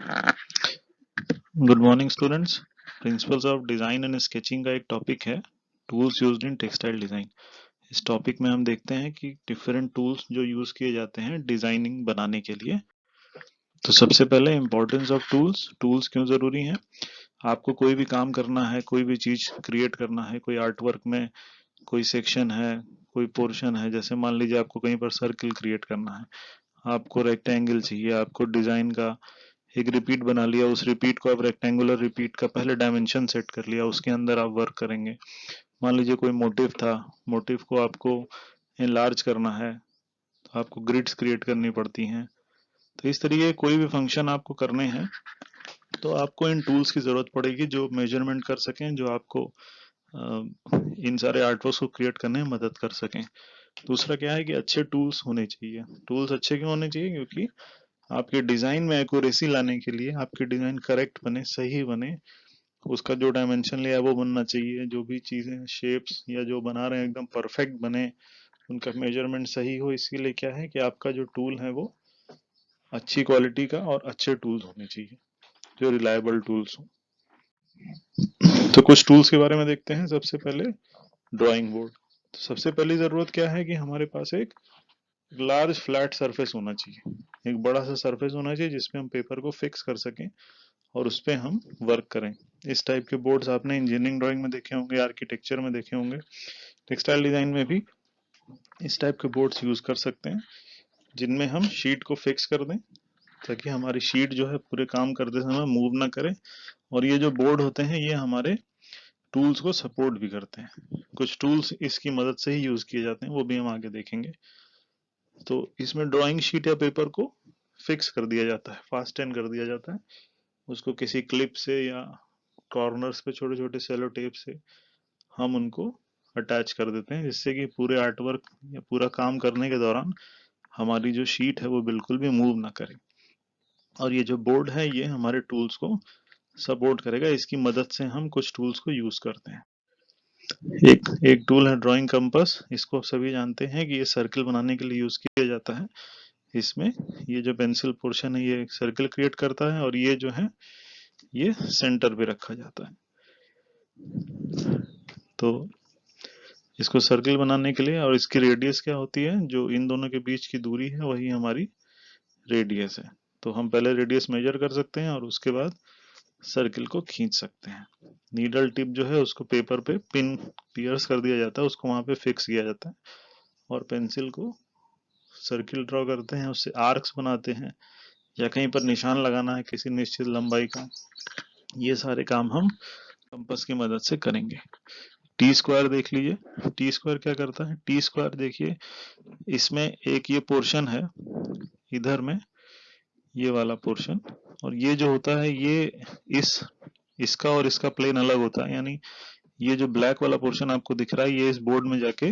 Good morning students. Principles of design and sketching का एक topic है, tools used in textile design. इस topic में हम देखते हैं कि डिफरेंट टूल्स जो यूज किए जाते हैं डिजाइनिंग बनाने के लिए। तो सबसे पहले इंपॉर्टेंस ऑफ टूल्स। टूल्स क्यों जरूरी हैं? आपको कोई भी काम करना है, कोई भी चीज क्रिएट करना है, कोई आर्ट वर्क में कोई सेक्शन है, कोई पोर्शन है, जैसे मान लीजिए आपको कहीं पर सर्किल क्रिएट करना है, आपको रेक्टेंगल चाहिए, आपको डिजाइन का एक रिपीट बना लिया, उस रिपीट को आप रेक्टेंगुलर रिपीट का पहले डायमेंशन सेट कर लिया, उसके अंदर आप वर्क करेंगे। मान लीजिए कोई मोटिव था, मोटिव को आपको इनलार्ज करना है तो आपको ग्रिड्स क्रिएट करनी पड़ती हैं। तो इस तरीके कोई भी फंक्शन आपको करने हैं तो आपको इन टूल्स की जरूरत पड़ेगी जो मेजरमेंट कर सकें, जो आपको इन सारे आर्टवर्क्स को क्रिएट करने में मदद कर सकें। दूसरा क्या है कि अच्छे टूल्स होने चाहिए। टूल्स अच्छे क्यों होने चाहिए? क्योंकि आपके डिजाइन में एक्यूरेसी लाने के लिए, आपकी डिजाइन करेक्ट बने, सही बने, उसका जो डायमेंशन लिया है वो बनना चाहिए, जो भी चीजें शेप्स या जो बना रहे हैं एकदम परफेक्ट बने, उनका मेजरमेंट सही हो। इसीलिए क्या है कि आपका जो टूल है वो अच्छी क्वालिटी का और अच्छे टूल्स होने चाहिए, जो रिलायबल टूल्स हो। तो कुछ टूल्स के बारे में देखते हैं। सबसे पहले ड्राइंग बोर्ड। तो सबसे पहली जरूरत क्या है कि हमारे पास एक लार्ज फ्लैट सरफेस होना चाहिए, एक बड़ा सा सरफेस होना चाहिए जिसपे हम पेपर को फिक्स कर सकें और उस पर हम वर्क करें। इस टाइप के बोर्ड्स आपने इंजीनियरिंग ड्राइंग में देखे होंगे, आर्किटेक्चर में देखे होंगे, टेक्सटाइल डिजाइन में भी इस टाइप के बोर्ड्स यूज कर सकते हैं, जिनमें हम शीट को फिक्स कर दें ताकि हमारी शीट जो है पूरे काम करते समय मूव ना करे। और ये जो बोर्ड होते हैं ये हमारे टूल्स को सपोर्ट भी करते हैं। कुछ टूल्स इसकी मदद से ही यूज किए जाते हैं, वो भी हम आगे देखेंगे। तो इसमें ड्राइंग शीट या पेपर को फिक्स कर दिया जाता है, फास्टन कर दिया जाता है, उसको किसी क्लिप से या कॉर्नर्स पे छोटे छोटे सेलो टेप से हम उनको अटैच कर देते हैं, जिससे कि पूरे आर्टवर्क या पूरा काम करने के दौरान हमारी जो शीट है वो बिल्कुल भी मूव ना करे। और ये जो बोर्ड है ये हमारे टूल्स को सपोर्ट करेगा, इसकी मदद से हम कुछ टूल्स को यूज करते हैं। एक एक टूल है ड्राइंग कंपास। इसको सभी जानते हैं कि ये सर्किल बनाने के लिए यूज किया जाता है। इसमें ये जो पेंसिल पोर्शन है ये एक सर्किल क्रिएट करता है और ये जो है ये सेंटर पे रखा जाता है। तो इसको सर्किल बनाने के लिए, और इसकी रेडियस क्या होती है, जो इन दोनों के बीच की दूरी है वही हमारी रेडियस है। तो हम पहले रेडियस मेजर कर सकते हैं और उसके बाद सर्किल को खींच सकते हैं। नीडल टिप जो है उसको पेपर पे पिन पियर्स कर दिया जाता है, उसको वहां पे फिक्स किया जाता है और पेंसिल को सर्किल ड्रॉ करते हैं, उससे आर्क्स बनाते हैं या कहीं पर निशान लगाना है किसी निश्चित लंबाई का। ये सारे काम हम कंपास की मदद से करेंगे। टी स्क्वायर देख लीजिए। टी स्क्वायर क्या करता है? टी स्क्वायर देखिए, इसमें एक ये पोर्शन है इधर में, ये वाला पोर्शन, और ये जो होता है ये इस इसका और इसका प्लेन अलग होता है। यानी ये जो ब्लैक वाला पोर्शन आपको दिख रहा है ये इस बोर्ड में जाके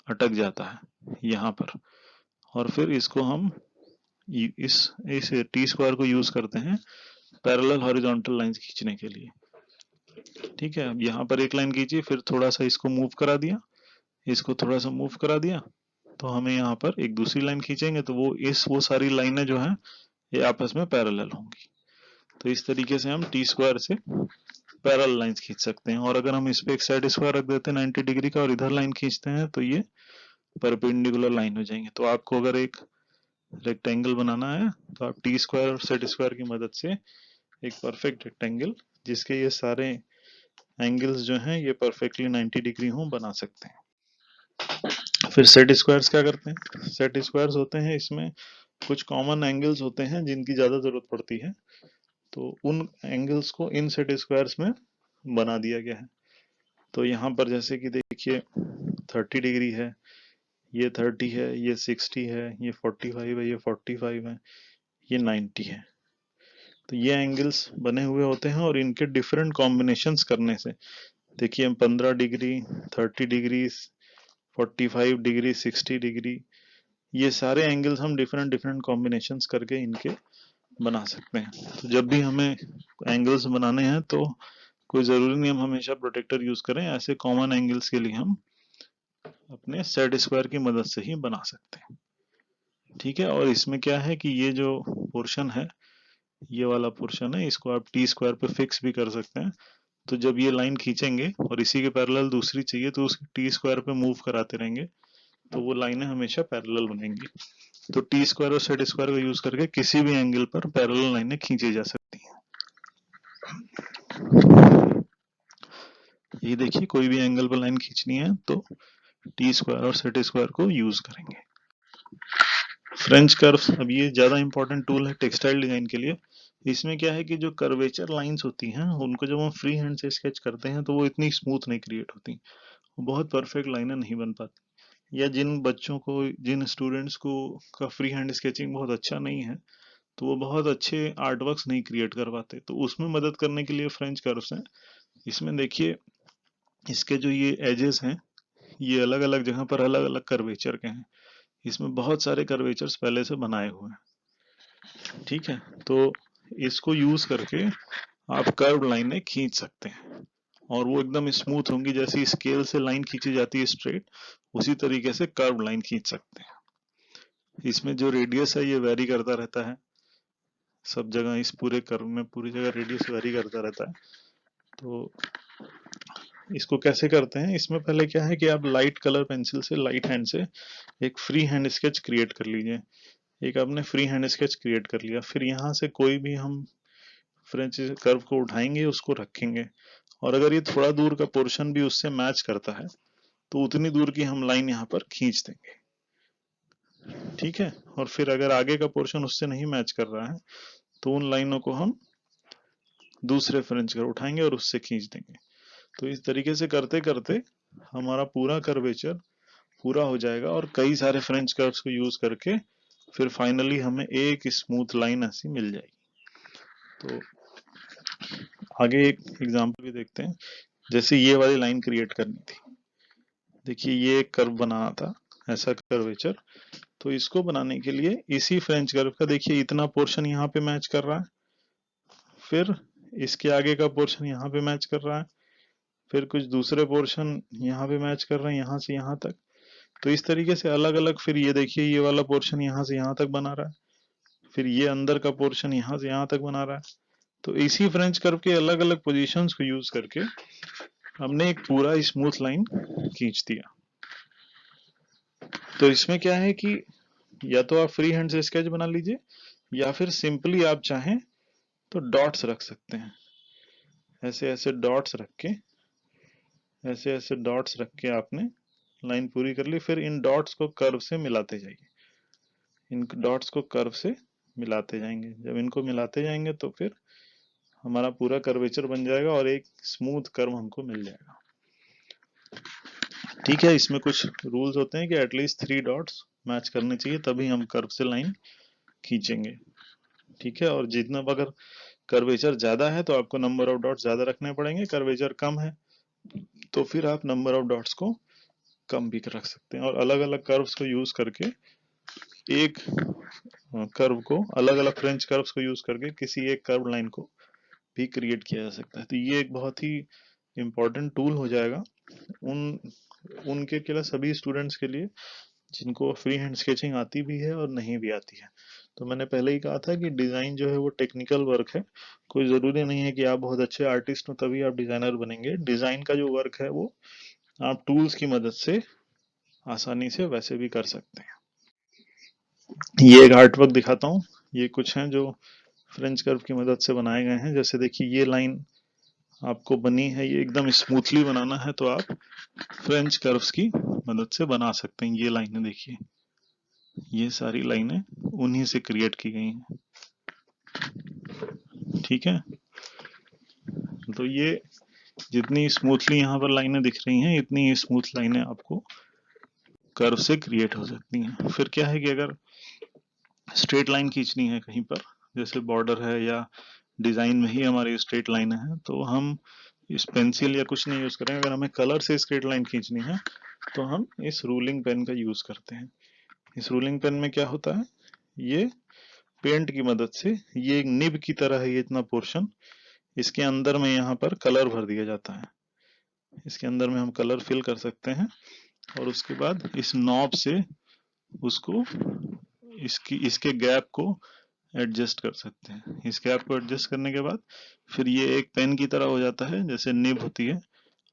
अटक जाता है यहाँ पर, और फिर इसको हम इस टी स्क्वायर को यूज करते हैं पैरेलल हॉरिजॉन्टल लाइंस खींचने के लिए। ठीक है, अब यहाँ पर एक लाइन खींची, फिर थोड़ा सा इसको मूव करा दिया, इसको थोड़ा सा मूव करा दिया, तो हमें यहाँ पर एक दूसरी लाइन खींचेंगे तो वो सारी लाइनें जो हैं ये आपस में पैरेलल होंगी। तो इस तरीके से हम टी स्क्वायर से पैरेलल लाइंस खींच सकते हैं। और अगर हम इस पे एक साइड स्क्वायर रख देते हैं 90 डिग्री का और इधर लाइन खींचते हैं तो ये परपेंडिकुलर लाइन हो जाएंगे। तो आपको अगर एक रेक्टेंगल बनाना है तो आप टी स्क्वायर और सेट स्क्वायर की मदद से एक परफेक्ट रेक्टेंगल जिसके ये सारे एंगल्स जो हैं ये परफेक्टली 90 डिग्री हो बना सकते हैं। फिर सेट स्क्वायर्स क्या करते हैं? सेट स्क्वायर्स होते हैं, इसमें कुछ कॉमन एंगल्स होते हैं जिनकी ज्यादा जरूरत पड़ती है, तो उन एंगल्स को इन सेट स्क्वायर्स में बना दिया गया है। तो यहाँ पर जैसे कि देखिए 30 डिग्री है, ये 30 है, ये 60 है, ये 45 है, ये 45 है, ये 90 है। तो ये एंगल्स बने हुए होते हैं और इनके डिफरेंट कॉम्बिनेशंस करने से, देखिए हम 15 डिग्री, 30 डिग्री, 45 डिग्री, 60 डिग्री, ये सारे एंगल्स हम डिफरेंट डिफरेंट कॉम्बिनेशंस करके इनके बना सकते हैं। तो जब भी हमें एंगल्स बनाने हैं तो कोई जरूरी नहीं हम हमेशा प्रोटेक्टर यूज करें, ऐसे कॉमन एंगल्स के लिए हम अपने सेट स्क्वायर की मदद से ही बना सकते हैं। ठीक है, और इसमें क्या है कि ये जो पोर्शन है ये वाला पोर्शन है, इसको आप टी स्क्वायर पे फिक्स भी कर सकते हैं। तो जब ये लाइन खींचेंगे और इसी के पैरेलल दूसरी चाहिए तो उसकी टी स्क्वायर पे मूव कराते रहेंगे, तो वो लाइनें हमेशा पैरेलल बनेंगी। तो टी स्क्वायर और सेट स्क्वायर का यूज करके किसी भी एंगल पर पैरेलल लाइनें खींची जा सकती हैं। ये देखिए, कोई भी एंगल पर लाइन खींचनी है तो टी स्क्वायर और सेट स्क्वायर को यूज करेंगे। फ्रेंच कर्व्स, अब ये ज्यादा इंपॉर्टेंट टूल है टेक्सटाइल डिजाइन के लिए। इसमें क्या है कि जो कर्वेचर लाइंस होती हैं उनको जब हम फ्री हैंड से स्केच करते हैं तो वो इतनी स्मूथ नहीं क्रिएट होती, वो बहुत परफेक्ट लाइनें नहीं बन पाती। या जिन बच्चों को, जिन स्टूडेंट्स को का फ्री हैंड स्केचिंग बहुत अच्छा नहीं है, तो वो बहुत अच्छे आर्ट वर्क्स नहीं क्रिएट कर पाते। तो उसमें मदद करने के लिए फ्रेंच कर्व्स हैं। इसमें देखिए, इसके जो ये एजेस हैं, ये अलग अलग जगह पर अलग अलग कर्वेचर के हैं। इसमें बहुत सारे कर्वेचर्स पहले से बनाए हुए हैं, ठीक है। तो इसको यूज करके आप कर्व लाइनें खींच सकते हैं, और वो एकदम स्मूथ होंगी, जैसी स्केल से लाइन खींची जाती है स्ट्रेट, उसी तरीके से कर्व लाइन खींच सकते हैं। इसमें जो रेडियस है ये वेरी करता रहता है सब जगह, इस पूरे कर्व में पूरी जगह रेडियस वेरी करता रहता है। तो इसको कैसे करते हैं, इसमें पहले क्या है कि आप लाइट कलर पेंसिल से, लाइट हैंड से एक फ्री हैंड स्केच क्रिएट कर लीजिए। एक आपने फ्री हैंड स्केच क्रिएट कर लिया, फिर यहाँ से कोई भी हम फ्रेंच कर्व को उठाएंगे, उसको रखेंगे, और अगर ये थोड़ा दूर का पोर्शन भी उससे मैच करता है तो उतनी दूर की हम लाइन यहाँ पर खींच देंगे, ठीक है। और फिर अगर आगे का पोर्शन उससे नहीं मैच कर रहा है तो उन लाइनों को हम दूसरे फ्रेंच कर्व उठाएंगे और उससे खींच देंगे। तो इस तरीके से करते करते हमारा पूरा कर्वेचर पूरा हो जाएगा, और कई सारे फ्रेंच कर्व्स को यूज करके फिर फाइनली हमें एक स्मूथ लाइन ऐसी मिल जाएगी। तो आगे एक एग्जांपल भी देखते हैं। जैसे ये वाली लाइन क्रिएट करनी थी, देखिए ये एक कर्व बनाना था, ऐसा कर्वेचर। तो इसको बनाने के लिए इसी फ्रेंच कर्व का देखिए इतना पोर्शन यहाँ पे मैच कर रहा है, फिर इसके आगे का पोर्शन यहाँ पे मैच कर रहा है, फिर कुछ दूसरे पोर्शन यहाँ पे मैच कर रहे हैं, यहाँ से यहाँ तक। तो इस तरीके से अलग अलग, फिर ये देखिए ये वाला पोर्शन यहाँ से यहाँ तक बना रहा है, फिर ये अंदर का पोर्शन यहाँ से यहाँ तक बना रहा है। तो इसी फ्रेंच कर्व के अलग अलग पोजीशंस को यूज करके हमने एक पूरा स्मूथ लाइन खींच दिया। तो इसमें क्या है कि या तो आप फ्री हैंड से स्केच बना लीजिए, या फिर सिंपली आप चाहें तो डॉट्स रख सकते हैं। ऐसे ऐसे डॉट्स रख के, ऐसे ऐसे डॉट्स रख के आपने लाइन पूरी कर ली, फिर इन डॉट्स को कर्व से मिलाते जाइए, इन डॉट्स को कर्व से मिलाते जाएंगे। जब इनको मिलाते जाएंगे तो फिर हमारा पूरा कर्वेचर बन जाएगा और एक स्मूथ कर्व हमको मिल जाएगा, ठीक है। इसमें कुछ रूल्स होते हैं कि एटलीस्ट 3 डॉट्स मैच करने चाहिए, तभी हम कर्व से लाइन खींचेंगे, ठीक है। और जितना अगर कर्वेचर ज्यादा है तो आपको नंबर ऑफ डॉट्स ज्यादा रखने पड़ेंगे, कर्वेचर कम है तो फिर आप नंबर ऑफ डॉट्स को कम भी रख सकते हैं। और अलग अलग कर्व्स को यूज करके एक कर्व को, अलग अलग फ्रेंच कर्व्स को यूज करके किसी एक कर्व लाइन को भी क्रिएट किया जा सकता है। तो ये एक बहुत ही इम्पोर्टेंट टूल हो जाएगा उनके के लिए, सभी स्टूडेंट्स के लिए जिनको फ्री हैंड स्केचिंग आती भी है और नहीं भी आती है। तो मैंने पहले ही कहा था कि डिजाइन जो है वो टेक्निकल वर्क है, कोई जरूरी नहीं है कि आप बहुत अच्छे आर्टिस्ट हो तभी आप डिजाइनर बनेंगे। डिजाइन का जो वर्क है वो आप टूल्स की मदद से आसानी से वैसे भी कर सकते हैं। ये एक आर्ट वर्क दिखाता हूँ, ये कुछ हैं जो फ्रेंच कर्व की मदद से बनाए गए हैं। जैसे देखिए ये लाइन आपको बनी है, ये एकदम स्मूथली बनाना है तो आप फ्रेंच कर्व्स की मदद से बना सकते हैं। ये लाइनें देखिए, ये सारी लाइनें उन्हीं से क्रिएट की गई हैं, ठीक है। तो ये जितनी स्मूथली यहाँ पर लाइनें दिख रही हैं, इतनी स्मूथ लाइनें आपको कर्व से क्रिएट हो सकती हैं। फिर क्या है कि अगर स्ट्रेट लाइन खींचनी है कहीं पर, जैसे बॉर्डर है या डिजाइन में ही हमारी स्ट्रेट लाइन है, तो हम इस पेंसिल या कुछ नहीं यूज करेंगे। अगर हमें कलर से स्ट्रेट लाइन खींचनी है तो हम इस रूलिंग पेन का यूज करते हैं। इस रूलिंग पेन में क्या होता है, ये पेंट की मदद से, ये एक निब की तरह है ये इतना पोर्शन, इसके अंदर में यहाँ पर कलर भर दिया जाता है। इसके अंदर में हम कलर फिल कर सकते हैं, और उसके बाद इस नॉब से उसको, इसके गैप को एडजस्ट कर सकते हैं। इस गैप को एडजस्ट करने के बाद फिर ये एक पेन की तरह हो जाता है, जैसे निब होती है,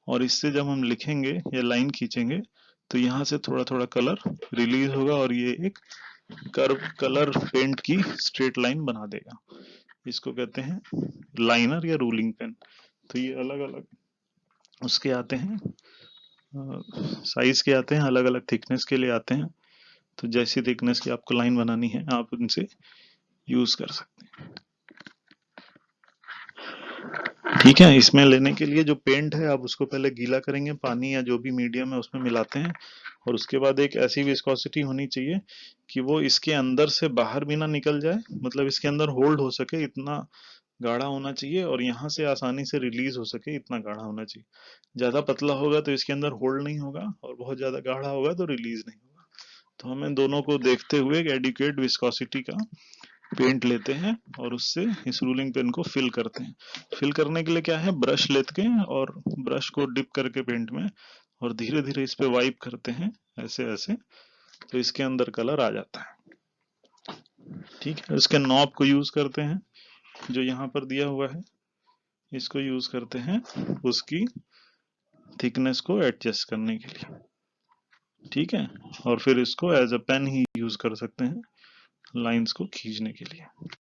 और इससे जब हम लिखेंगे या लाइन खींचेंगे तो यहाँ से थोड़ा थोड़ा कलर रिलीज होगा और ये एक कर्व कलर पेंट की स्ट्रेट लाइन बना देगा। इसको कहते हैं लाइनर या रूलिंग पेन। तो ये अलग अलग उसके आते हैं, साइज के आते हैं, अलग अलग थिकनेस के लिए आते हैं। तो जैसी थिकनेस की आपको लाइन बनानी है आप उनसे यूज कर सकते हैं। ठीक है, इसमें लेने के लिए जो पेंट है आप उसको पहले गीला करेंगे, पानी या जो भी मीडियम है उसमें मिलाते हैं, और उसके बाद एक ऐसी विस्कोसिटी होनी चाहिए कि वो इसके अंदर से बाहर भी ना निकल जाए, मतलब इसके अंदर होल्ड हो सके, इतना गाढ़ा होना चाहिए, और यहाँ से आसानी से रिलीज हो सके, इतना गाढ़ा होना चाहिए। ज्यादा पतला होगा तो इसके अंदर होल्ड नहीं होगा, और बहुत ज्यादा गाढ़ा होगा तो रिलीज नहीं होगा। तो हमें दोनों को देखते हुए एक एडिक्वेट विस्कोसिटी का पेंट लेते हैं और उससे इस रूलिंग पेन को फिल करते हैं। फिल करने के लिए क्या है, ब्रश लेते हैं और ब्रश को डिप करके पेंट में और धीरे धीरे इस पे वाइप करते हैं, ऐसे ऐसे, तो इसके अंदर कलर आ जाता है। ठीक है, इसके नॉब को यूज करते हैं जो यहाँ पर दिया हुआ है, इसको यूज करते हैं उसकी थिकनेस को एडजस्ट करने के लिए। ठीक है, और फिर इसको एज अ पेन ही यूज कर सकते हैं लाइंस को खींचने के लिए।